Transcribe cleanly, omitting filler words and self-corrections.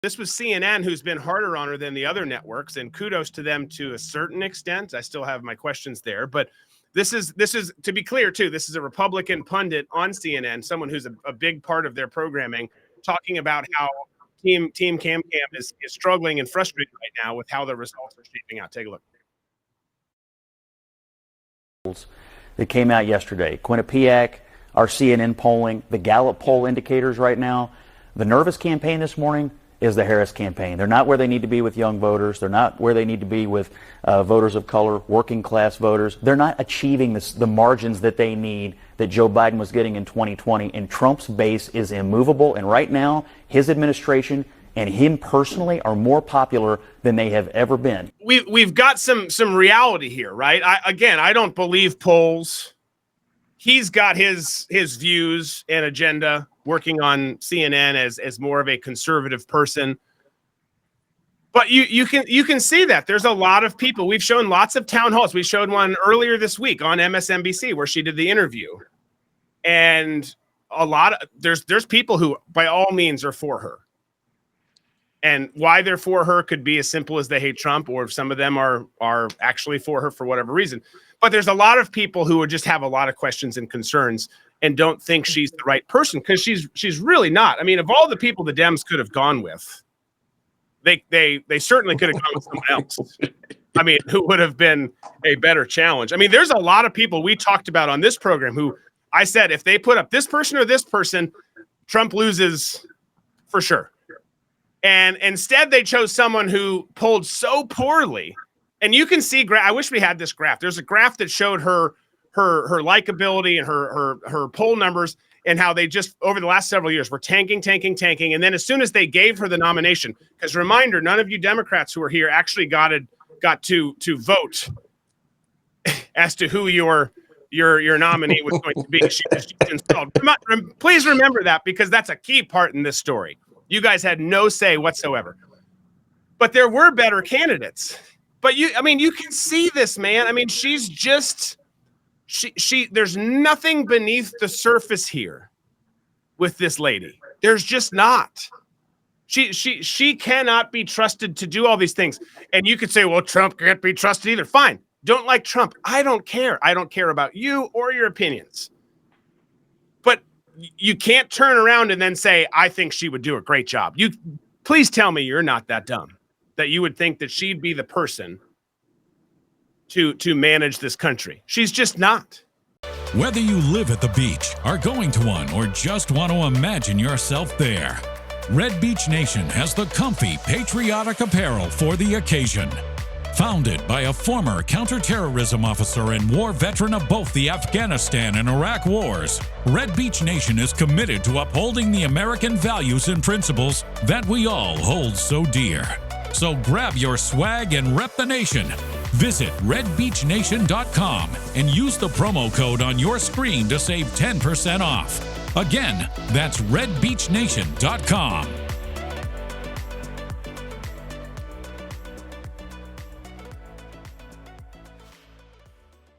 This was CNN, who's been harder on her than the other networks, and kudos to them to a certain extent. I still have my questions there, but this is to be clear too. This is a Republican pundit on CNN, someone who's a big part of their programming, talking about how Team Cam is struggling and frustrated right now with how the results are shaping out. Take a look. That came out yesterday. Quinnipiac, our CNN polling, the Gallup poll indicators right now. The nervous campaign this morning is the Harris campaign. They're not where they need to be with young voters. They're not where they need to be with voters of color, working class voters. They're not achieving the margins that they need that Joe Biden was getting in 2020. And Trump's base is immovable. And right now, his administration and him personally are more popular than they have ever been. We've got some reality here, right? I don't believe polls. He's got his views and agenda, working on CNN as more of a conservative person. But you can see that there's a lot of people. We've shown lots of town halls. We showed one earlier this week on MSNBC where she did the interview, and there's people who by all means are for her. And why they're for her could be as simple as they hate Trump, or if some of them are actually for her for whatever reason. But there's a lot of people who would just have a lot of questions and concerns and don't think she's the right person, because she's really not. I mean, of all the people the Dems could have gone with, they certainly could have gone with someone else. I mean, who would have been a better challenge? I mean, there's a lot of people we talked about on this program who I said if they put up this person or this person, Trump loses for sure. And instead, they chose someone who polled so poorly. And you can see, I wish we had this graph. There's a graph that showed her likability and her poll numbers, and how they just over the last several years were tanking. And then as soon as they gave her the nomination, because reminder, none of you Democrats who are here actually got to vote as to who your nominee was going to be. She was installed. Please remember that, because that's a key part in this story. You guys had no say whatsoever. But there were better candidates. But you can see this, man. I mean, she's just there's nothing beneath the surface here with this lady. There's just not. She cannot be trusted to do all these things. And you could say, well, Trump can't be trusted either. Fine. Don't like Trump. I don't care. I don't care about you or your opinions. But you can't turn around and then say, I think she would do a great job. Please tell me you're not that dumb that you would think that she'd be the person to manage this country. She's just not. Whether you live at the beach, are going to one, or just want to imagine yourself there, Red Beach Nation has the comfy, patriotic apparel for the occasion. Founded by a former counterterrorism officer and war veteran of both the Afghanistan and Iraq wars, Red Beach Nation is committed to upholding the American values and principles that we all hold so dear. So grab your swag and rep the nation. Visit redbeachnation.com and use the promo code on your screen to save 10% off. Again, that's redbeachnation.com.